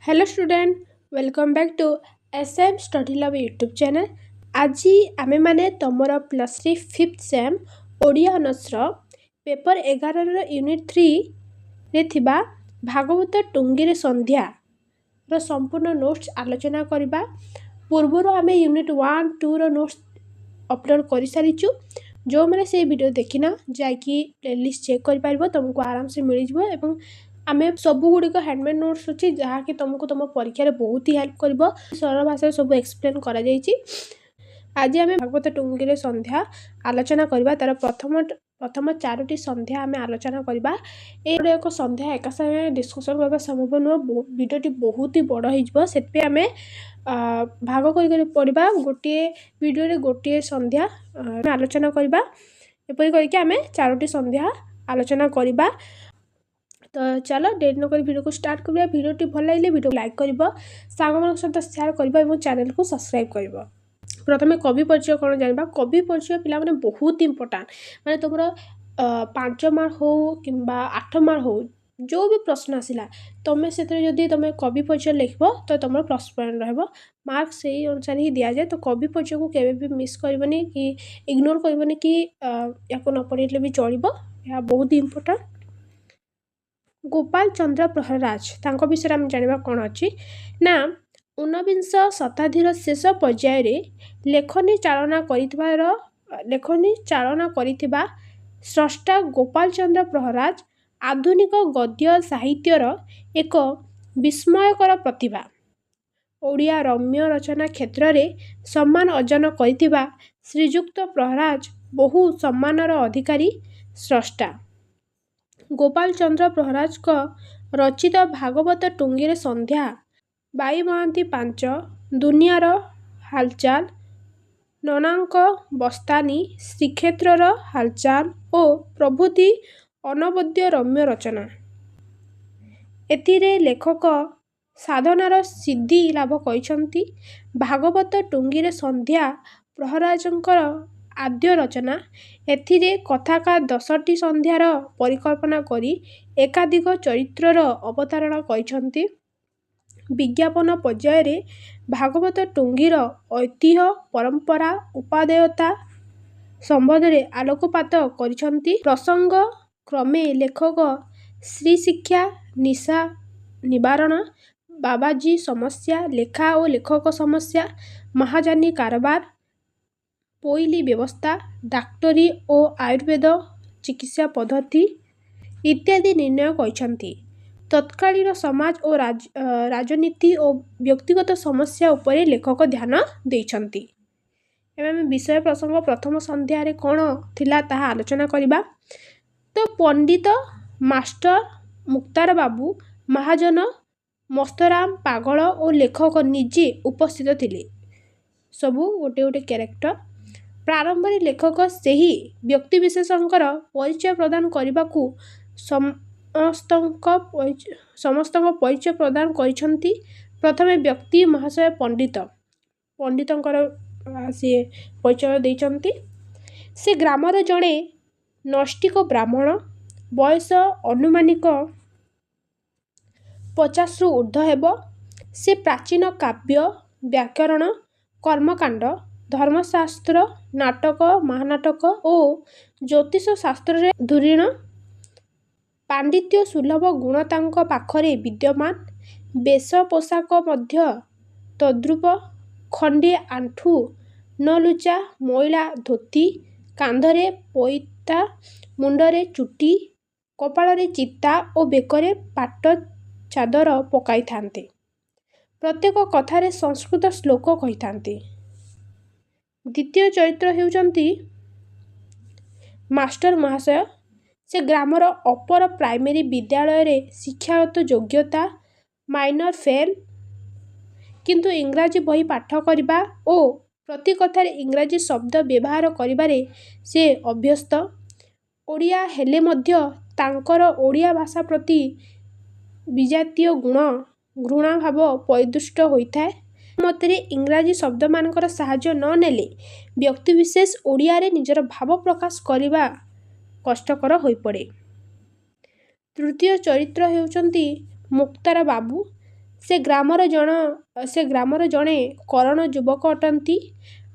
Hello student, welcome back to SM study love YouTube channel. आज आमे माने तमर plus three fifth sem Odia honours paper 11 unit 3 रे थिबा भागवत टुंगीरे संध्या रो संपूर्ण नोट्स आलोचना करबा। पूर्वर आमे यूनिट 1 2 रो नोट्स अपलोड कर सारिचु। जो मैंने से वीडियो देखिना जाकि प्लेलिस्ट चेक कर पारिबो, तुमको आराम से मिल जिवो। एवं आमे सब गुड़िक हैंडमेड नोट्स अच्छी जहाँकि तुमको तुम परीक्षा बहुत ही हेल्प कर सरल भाषा सब एक्सप्लेन करा जायछि। आज आम भागवत टुंगीरे संध्या आलोचना करबा। तार प्रथम चारोटी संध्या आम आलोचना करबा। एक संध्या एका संगे डिस्कसन करबा संभव नुह, वीडियोटी बहुत ही बड़ हो से आम भाग कर पढ़ा। गोटे वीडियो गोटे संध्या आलोचना करबा। एपरी करके आम चारोटी संध्या आलोचना करबा। तो चलो डेट नक वीडियो को स्टार्ट करबा। वीडियोटी भल लगे वीडियो लाइक कर, सांग सहित शेयर कर और चैनल को सब्सक्राइब कर। प्रथम कवि परिचय कौन जानवा। कवि परिचय पिला माने बहुत इंपोर्टाट। माने तुम 5 मार्क हो कि 8 मार्क हो, जो भी प्रश्न आसला तुम्हें से जदि तुम कवि परिचय लिखब तो तुम प्लस पॉइंट रहा। मार्क से अनुसार ही दि जाए। तो कवि परिचय को केवे भी मिस करबनी कि इग्नोर करबनी कि या न पढ़े भी चलो, यह बहुत ही इंपोर्टाट। गोपाल चंद्र प्रहराज तांको विषय आम जाना कौन अच्छी ना, 19 शताब्दीर शेष पर्यायर लेखनी चालना करिथिबा स्रष्टा गोपाल चंद्र प्रहराज आधुनिक गद्य साहित्यर एक विस्मयकर प्रतिभा। ओडिया रम्य रचना क्षेत्र में सम्मान अर्जन करिथिबा श्रीजुक्त प्रहराज बहु सम्मानर अधिकारी स्रष्टा। गोपाल चंद्र प्रहराज को रचित भागवत टुंगीरे संध्या, बाई महांती 5, दुनियार हालचाल, ननांक बस्तानी, श्रीक्षेत्रर हालचाल और प्रभृति अनवद्य रम्य रचना। एथिरे लेखक साधनार सिद्धि लाभ करिसंती। भागवत टुंगीरे संध्या प्रहराजंकर आद्य रचना। एथिरे कथाकार 10टी संध्यार परिकल्पना करी एकाधिक चरित्रर अवतारणा करिसंती। विज्ञापन पर्यायर भागवत टुंगीर ऐतिह्य, परंपरा, उपादेयता संबंध में आलोकपात करिसंती। प्रसंग क्रमे लेखक श्री शिक्षा, निशा निवारण, बाबाजी समस्या, लेखा और लेखक समस्या, महाजानी कारोबार, पोइली व्यवस्था, डाक्टरी और आयुर्वेद चिकित्सा पद्धति इत्यादि निर्णय करिसंती। तत्कालीन समाज और राजनीति और व्यक्तिगत समस्या उपरे लेखक ध्यान देइछंती। एवं विषय प्रसंग प्रथम संध्या रे कौन थिला ताहा आलोचना करिबा। तो पंडित मास्टर मुक्तार बाबू महाजन, मस्तराम पागल और लेखक निजे उपस्थित थिले। सबू गोटे गोटे कैरेक्टर। प्रारंभ में लेखक सही व्यक्तिविशेषकर परिचय प्रदान करने को समस्त परिचय प्रदान करिसंती। प्रथमे व्यक्ति महाशय पंडितंकर सी परिचय देइचंती। से ग्रामर जड़े नष्टिक ब्राह्मण, बयस अनुमानिक 50 रु ऊर्ध्व हेब। से प्राचीन काव्य, व्याकरण, कर्मकांड, धर्मशास्त्र, नाटक, महानाटक और ज्योतिष शास्त्र रे धुरीण। पांडित्य सुलभ गुण तांको पाखरे विद्यमान। वेश पोशाक मध्य तद्रूप। खंडे आंठू न लुचा मैला धोती, कांधरे पैता, मुंडरे चुटी, कपाଳରେ चिता और बेकरे पाट चादर पकाई थांते। प्रत्येक कथारे संस्कृत श्लोक कही थांते। द्वितीय चरित्र हेउचंती मास्टर महाशय। से ग्रामर अपर प्राइमरी विद्यालय रे शिक्षागत योग्यता माइनर फेल, किंतु इंग्राजी बही पाठ करबा और प्रति कथारे इंग्राजी शब्द व्यवहार करिबारे से अभ्यस्त। ओडिया हेले मध्य तांकर ओडिया भाषा प्रति विजातीय गुण घृणा भाव परिदुष्ट होइथाय। मतरे इंग्राजी शब्द मानकर साहाय्य न नेले व्यक्तिविशेष ओडिया रे निजर भाव प्रकाश करिबा कष्टकर होई पड़े। तृतीय चरित्र हेउचंती मुक्तार बाबू। ସେ ଗ୍ରାମର ଜଣେ କରଣ ଯୁବକ ଅଟନ୍ତି।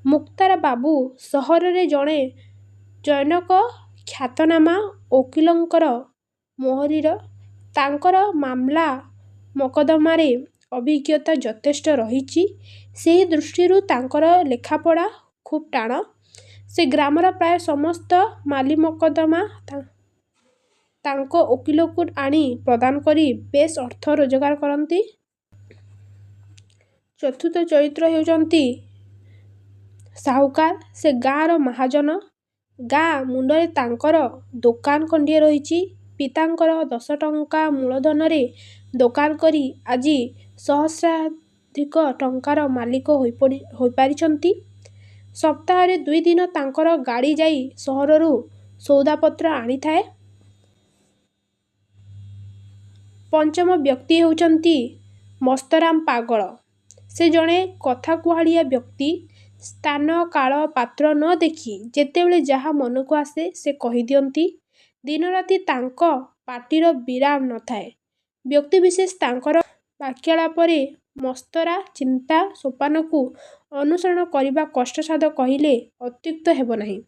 ମୁକ୍ତାର ବାବୁ ସହରରେ ଜଣେ ଜନୈକ ଖ୍ୟାତନାମା ଓକିଲଙ୍କର ମୋହରିର। ତାଙ୍କର ମାମଲା ମକଦ୍ଦମାରେ ଅଭିଜ୍ଞତା ଯଥେଷ୍ଟ ରହିଛି। ସେହି ଦୃଷ୍ଟିରୁ ତାଙ୍କର ଲେଖାପଢ଼ା ଖୁବ୍ ଟାଣ। ସେ ଗ୍ରାମର ପ୍ରାୟ ସମସ୍ତ ମାଲିମକଦ୍ଦମା ତାଙ୍କ ଓକିଲକୁ ଆଣି ପ୍ରଦାନ କରି ବେଶ୍ ଅର୍ଥ ରୋଜଗାର କରନ୍ତି। ଚତୁର୍ଥ ଚରିତ୍ର ହେଉଛନ୍ତି ସାହୁକାର। ସେ ଗାଁର ମହାଜନ। ଗାଁ ମୁଣ୍ଡରେ ତାଙ୍କର ଦୋକାନ ଖଣ୍ଡିଏ ରହିଛି। ପିତାଙ୍କର 10 ଟଙ୍କା ମୂଳଧନରେ ଦୋକାନ କରି ଆଜି ସହସ୍ରାଧିକ ଟଙ୍କାର ମାଲିକ ହୋଇପାରିଛନ୍ତି। ସପ୍ତାହରେ 2 ଦିନ ତାଙ୍କର ଗାଡ଼ି ଯାଇ ସହରରୁ ସଉଦାପତ୍ର ଆଣିଥାଏ। ପଞ୍ଚମ ବ୍ୟକ୍ତି ହେଉଛନ୍ତି ମସ୍ତରାମ ପାଗଳ। ସେ ଜଣେ କଥାକୁହାଳିଆ ବ୍ୟକ୍ତି। ସ୍ଥାନ, କାଳ, ପାତ୍ର ନ ଦେଖି ଯେତେବେଳେ ଯାହା ମନକୁ ଆସେ ସେ କହିଦିଅନ୍ତି। ଦିନରାତି ତାଙ୍କ ପାଟିର ବିରାମ ନ ଥାଏ। ବ୍ୟକ୍ତିବିଶେଷ ତାଙ୍କର ବାକ୍ୟାଳାପରେ ମସ୍ତରା ଚିନ୍ତା ସୋପାନକୁ ଅନୁସରଣ କରିବା କଷ୍ଟସାଧ୍ୟ କହିଲେ ଅତ୍ୟୁକ୍ତି ହେବ ନାହିଁ।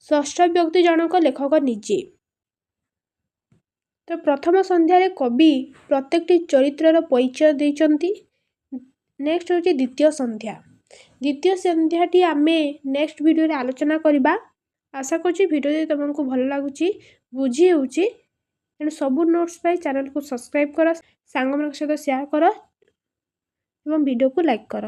ଷଷ୍ଠ ବ୍ୟକ୍ତି ଜଣକ ଲେଖକ ନିଜେ। ତ ପ୍ରଥମ ସନ୍ଧ୍ୟାରେ କବି ପ୍ରତ୍ୟେକଟି ଚରିତ୍ରର ପରିଚୟ ଦେଇଛନ୍ତି। ନେକ୍ସଟ ହେଉଛି ଦ୍ୱିତୀୟ ସନ୍ଧ୍ୟା। ଦ୍ୱିତୀୟ ସନ୍ଧ୍ୟାଟି ଆମେ ନେକ୍ସଟ ଭିଡ଼ିଓରେ ଆଲୋଚନା କରିବା। ଆଶା କରୁଛି ଭିଡ଼ିଓ ତୁମକୁ ଭଲ ଲାଗୁଛି, ବୁଝି ହେଉଛି। ତେଣୁ ସବୁ ନୋଟ୍ସ ପାଇଁ ଚ୍ୟାନେଲକୁ ସବସ୍କ୍ରାଇବ୍ କର, ସାଙ୍ଗମାନଙ୍କ ସହିତ ସେୟାର କର ଏବଂ ଭିଡ଼ିଓକୁ ଲାଇକ୍ କର।